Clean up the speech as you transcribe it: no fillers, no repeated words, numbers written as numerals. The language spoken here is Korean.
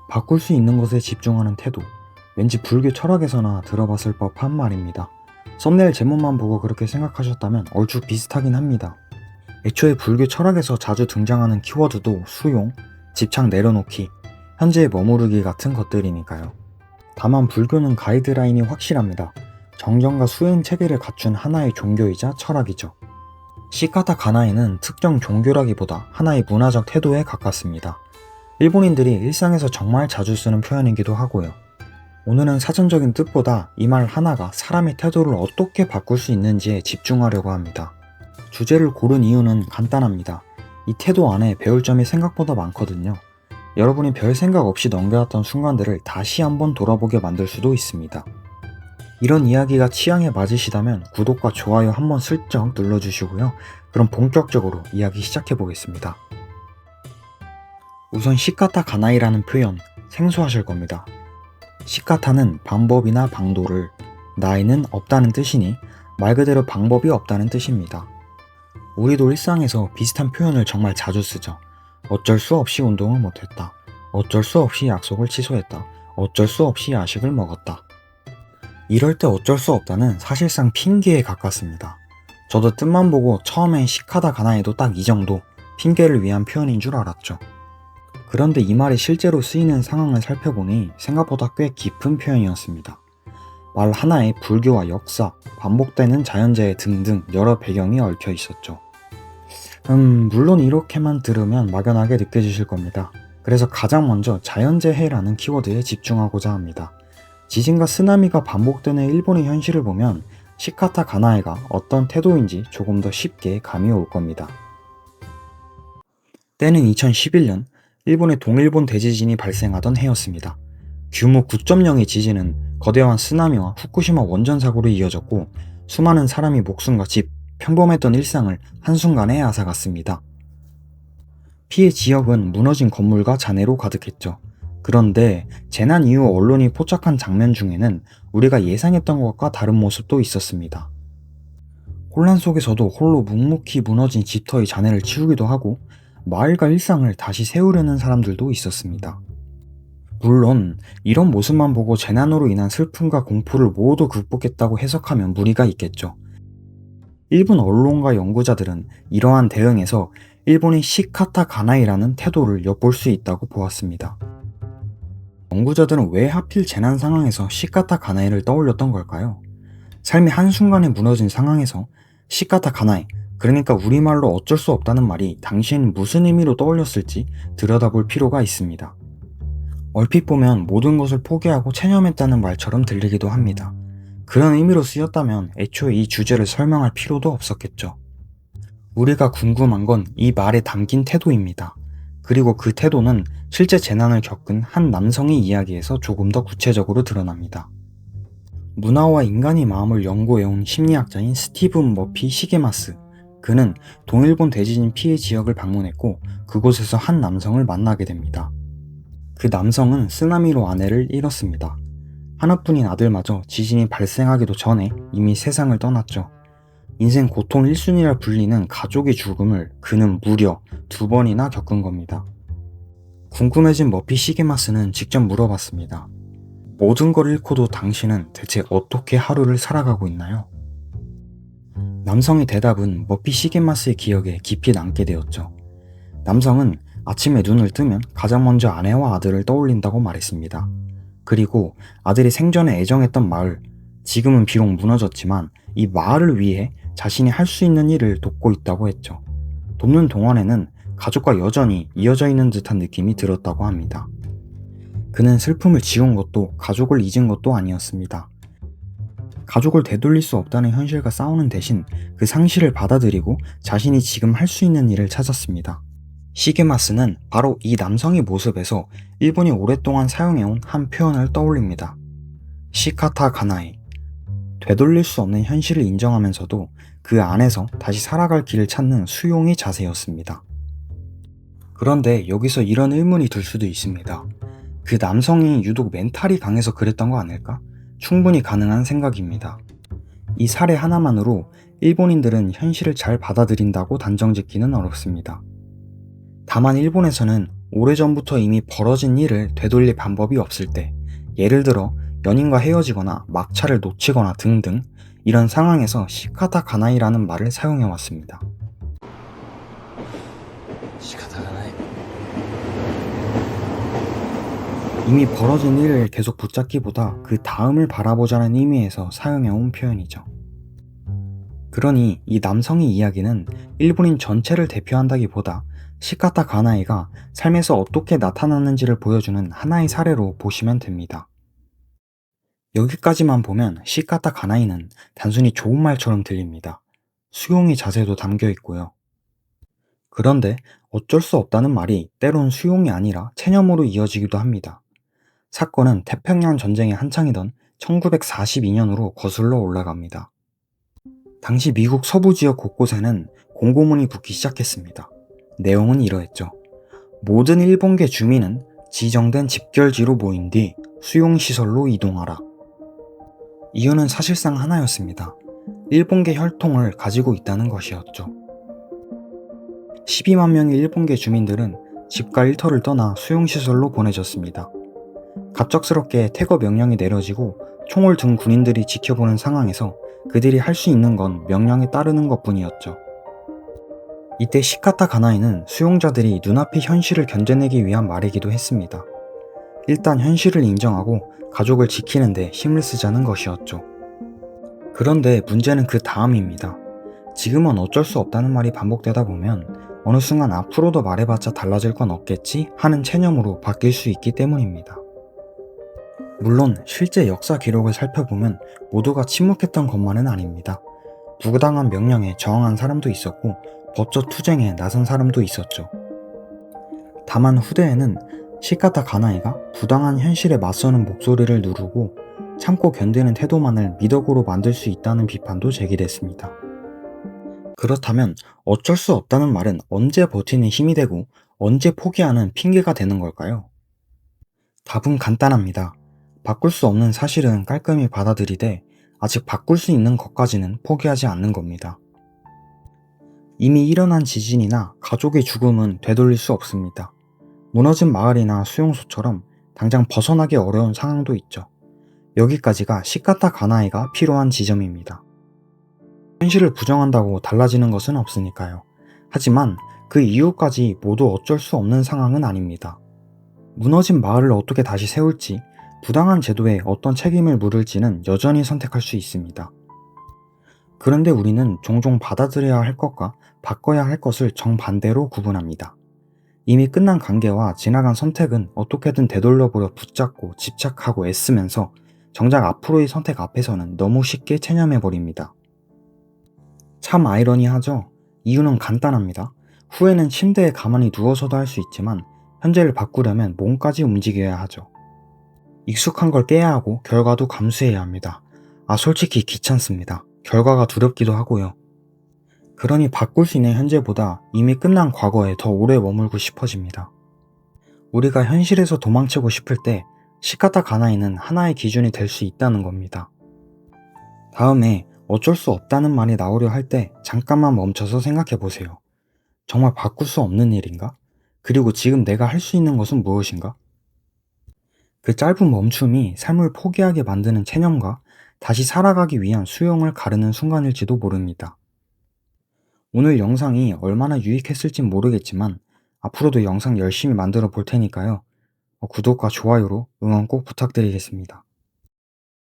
바꿀 수 있는 것에 집중하는 태도. 왠지 불교 철학에서나 들어봤을 법한 말입니다. 썸네일 제목만 보고 그렇게 생각하셨다면 얼추 비슷하긴 합니다. 애초에 불교 철학에서 자주 등장하는 키워드도 수용, 집착 내려놓기, 현재에 머무르기 같은 것들이니까요. 다만 불교는 가이드라인이 확실합니다. 정경과 수행 체계를 갖춘 하나의 종교이자 철학이죠. 시카타 가나이는 특정 종교라기보다 하나의 문화적 태도에 가깝습니다. 일본인들이 일상에서 정말 자주 쓰는 표현이기도 하고요. 오늘은 사전적인 뜻보다 이 말 하나가 사람의 태도를 어떻게 바꿀 수 있는지에 집중하려고 합니다. 주제를 고른 이유는 간단합니다. 이 태도 안에 배울 점이 생각보다 많거든요. 여러분이 별 생각 없이 넘겨왔던 순간들을 다시 한번 돌아보게 만들 수도 있습니다. 이런 이야기가 취향에 맞으시다면 구독과 좋아요 한번 슬쩍 눌러주시고요. 그럼 본격적으로 이야기 시작해보겠습니다. 우선 시카타 가나이라는 표현 생소하실 겁니다. 시카타는 방법이나 방도를, 나이는 없다는 뜻이니 말 그대로 방법이 없다는 뜻입니다. 우리도 일상에서 비슷한 표현을 정말 자주 쓰죠. 어쩔 수 없이 운동을 못했다. 어쩔 수 없이 약속을 취소했다. 어쩔 수 없이 야식을 먹었다. 이럴 때 어쩔 수 없다는 사실상 핑계에 가깝습니다. 저도 뜻만 보고 처음엔 시카타 가나이도 딱 이 정도 핑계를 위한 표현인 줄 알았죠. 그런데 이 말이 실제로 쓰이는 상황을 살펴보니 생각보다 꽤 깊은 표현이었습니다. 말 하나에 불교와 역사, 반복되는 자연재해 등등 여러 배경이 얽혀 있었죠. 물론 이렇게만 들으면 막연하게 느껴지실 겁니다. 그래서 가장 먼저 자연재해라는 키워드에 집중하고자 합니다. 지진과 쓰나미가 반복되는 일본의 현실을 보면 시카타 가나이가 어떤 태도인지 조금 더 쉽게 감이 올 겁니다. 때는 2011년 일본의 동일본 대지진이 발생하던 해였습니다. 규모 9.0의 지진은 거대한 쓰나미와 후쿠시마 원전 사고로 이어졌고 수많은 사람이 목숨과 집, 평범했던 일상을 한순간에 앗아갔습니다. 피해 지역은 무너진 건물과 잔해로 가득했죠. 그런데 재난 이후 언론이 포착한 장면 중에는 우리가 예상했던 것과 다른 모습도 있었습니다. 혼란 속에서도 홀로 묵묵히 무너진 집터의 잔해를 치우기도 하고 마을과 일상을 다시 세우려는 사람들도 있었습니다. 물론 이런 모습만 보고 재난으로 인한 슬픔과 공포를 모두 극복했다고 해석하면 무리가 있겠죠. 일본 언론과 연구자들은 이러한 대응에서 일본의 시카타 가나이라는 태도를 엿볼 수 있다고 보았습니다. 연구자들은 왜 하필 재난 상황에서 시카타 가나이를 떠올렸던 걸까요? 삶이 한순간에 무너진 상황에서 시카타 가나이, 그러니까 우리말로 어쩔 수 없다는 말이 당시엔 무슨 의미로 떠올렸을지 들여다볼 필요가 있습니다. 얼핏 보면 모든 것을 포기하고 체념했다는 말처럼 들리기도 합니다. 그런 의미로 쓰였다면 애초에 이 주제를 설명할 필요도 없었겠죠. 우리가 궁금한 건 이 말에 담긴 태도입니다. 그리고 그 태도는 실제 재난을 겪은 한 남성의 이야기에서 조금 더 구체적으로 드러납니다. 문화와 인간의 마음을 연구해온 심리학자인 스티븐 머피 시게마스. 그는 동일본 대지진 피해 지역을 방문했고 그곳에서 한 남성을 만나게 됩니다. 그 남성은 쓰나미로 아내를 잃었습니다. 하나뿐인 아들마저 지진이 발생하기도 전에 이미 세상을 떠났죠. 인생 고통 1순위라 불리는 가족의 죽음을 그는 무려 2번이나 겪은 겁니다. 궁금해진 머피 시게마스는 직접 물어봤습니다. 모든 걸 잃고도 당신은 대체 어떻게 하루를 살아가고 있나요? 남성의 대답은 머피 시게마스의 기억에 깊이 남게 되었죠. 남성은 아침에 눈을 뜨면 가장 먼저 아내와 아들을 떠올린다고 말했습니다. 그리고 아들이 생전에 애정했던 마을, 지금은 비록 무너졌지만 이 마을을 위해 자신이 할 수 있는 일을 돕고 있다고 했죠. 돕는 동안에는 가족과 여전히 이어져 있는 듯한 느낌이 들었다고 합니다. 그는 슬픔을 지운 것도 가족을 잊은 것도 아니었습니다. 가족을 되돌릴 수 없다는 현실과 싸우는 대신 그 상실을 받아들이고 자신이 지금 할 수 있는 일을 찾았습니다. 시게마스는 바로 이 남성의 모습에서 일본이 오랫동안 사용해온 한 표현을 떠올립니다. 시카타 가나이. 되돌릴 수 없는 현실을 인정하면서도 그 안에서 다시 살아갈 길을 찾는 수용의 자세였습니다. 그런데 여기서 이런 의문이 들 수도 있습니다. 그 남성이 유독 멘탈이 강해서 그랬던 거 아닐까? 충분히 가능한 생각입니다. 이 사례 하나만으로 일본인들은 현실을 잘 받아들인다고 단정짓기는 어렵습니다. 다만 일본에서는 오래전부터 이미 벌어진 일을 되돌릴 방법이 없을 때, 예를 들어 연인과 헤어지거나 막차를 놓치거나 등등 이런 상황에서 시카타 가나이라는 말을 사용해 왔습니다. 仕方がない。 이미 벌어진 일을 계속 붙잡기보다 그 다음을 바라보자는 의미에서 사용해 온 표현이죠. 그러니 이 남성의 이야기는 일본인 전체를 대표한다기보다 시카타 가나이가 삶에서 어떻게 나타나는지를 보여주는 하나의 사례로 보시면 됩니다. 여기까지만 보면 시카타 가나이는 단순히 좋은 말처럼 들립니다. 수용의 자세도 담겨 있고요. 그런데 어쩔 수 없다는 말이 때론 수용이 아니라 체념으로 이어지기도 합니다. 사건은 태평양 전쟁이 한창이던 1942년으로 거슬러 올라갑니다. 당시 미국 서부 지역 곳곳에는 공고문이 붙기 시작했습니다. 내용은 이러했죠. 모든 일본계 주민은 지정된 집결지로 모인 뒤 수용시설로 이동하라. 이유는 사실상 하나였습니다. 일본계 혈통을 가지고 있다는 것이었죠. 12만 명의 일본계 주민들은 집과 일터를 떠나 수용시설로 보내졌습니다. 갑작스럽게 퇴거 명령이 내려지고 총을 든 군인들이 지켜보는 상황에서 그들이 할 수 있는 건 명령에 따르는 것뿐이었죠. 이때 시카타 가나이는 수용자들이 눈앞의 현실을 견뎌내기 위한 말이기도 했습니다. 일단 현실을 인정하고 가족을 지키는데 힘을 쓰자는 것이었죠. 그런데 문제는 그 다음입니다. 지금은 어쩔 수 없다는 말이 반복되다 보면 어느 순간 앞으로도 말해봤자 달라질 건 없겠지 하는 체념으로 바뀔 수 있기 때문입니다. 물론 실제 역사 기록을 살펴보면 모두가 침묵했던 것만은 아닙니다. 부당한 명령에 저항한 사람도 있었고 법적 투쟁에 나선 사람도 있었죠. 다만 후대에는 시카타 가나이가 부당한 현실에 맞서는 목소리를 누르고 참고 견디는 태도만을 미덕으로 만들 수 있다는 비판도 제기됐습니다. 그렇다면 어쩔 수 없다는 말은 언제 버티는 힘이 되고 언제 포기하는 핑계가 되는 걸까요? 답은 간단합니다. 바꿀 수 없는 사실은 깔끔히 받아들이되 아직 바꿀 수 있는 것까지는 포기하지 않는 겁니다. 이미 일어난 지진이나 가족의 죽음은 되돌릴 수 없습니다. 무너진 마을이나 수용소처럼 당장 벗어나기 어려운 상황도 있죠. 여기까지가 시카타 가나이가 필요한 지점입니다. 현실을 부정한다고 달라지는 것은 없으니까요. 하지만 그 이후까지 모두 어쩔 수 없는 상황은 아닙니다. 무너진 마을을 어떻게 다시 세울지, 부당한 제도에 어떤 책임을 물을지는 여전히 선택할 수 있습니다. 그런데 우리는 종종 받아들여야 할 것과 바꿔야 할 것을 정반대로 구분합니다. 이미 끝난 관계와 지나간 선택은 어떻게든 되돌려보려 붙잡고 집착하고 애쓰면서 정작 앞으로의 선택 앞에서는 너무 쉽게 체념해버립니다. 참 아이러니하죠? 이유는 간단합니다. 후회는 침대에 가만히 누워서도 할 수 있지만 현재를 바꾸려면 몸까지 움직여야 하죠. 익숙한 걸 깨야 하고 결과도 감수해야 합니다. 솔직히 귀찮습니다. 결과가 두렵기도 하고요. 그러니 바꿀 수 있는 현재보다 이미 끝난 과거에 더 오래 머물고 싶어집니다. 우리가 현실에서 도망치고 싶을 때 시카타 가나이는 하나의 기준이 될 수 있다는 겁니다. 다음에 어쩔 수 없다는 말이 나오려 할 때 잠깐만 멈춰서 생각해 보세요. 정말 바꿀 수 없는 일인가? 그리고 지금 내가 할 수 있는 것은 무엇인가? 그 짧은 멈춤이 삶을 포기하게 만드는 체념과 다시 살아가기 위한 수용을 가르는 순간일지도 모릅니다. 오늘 영상이 얼마나 유익했을진 모르겠지만 앞으로도 영상 열심히 만들어 볼 테니까요. 구독과 좋아요로 응원 꼭 부탁드리겠습니다.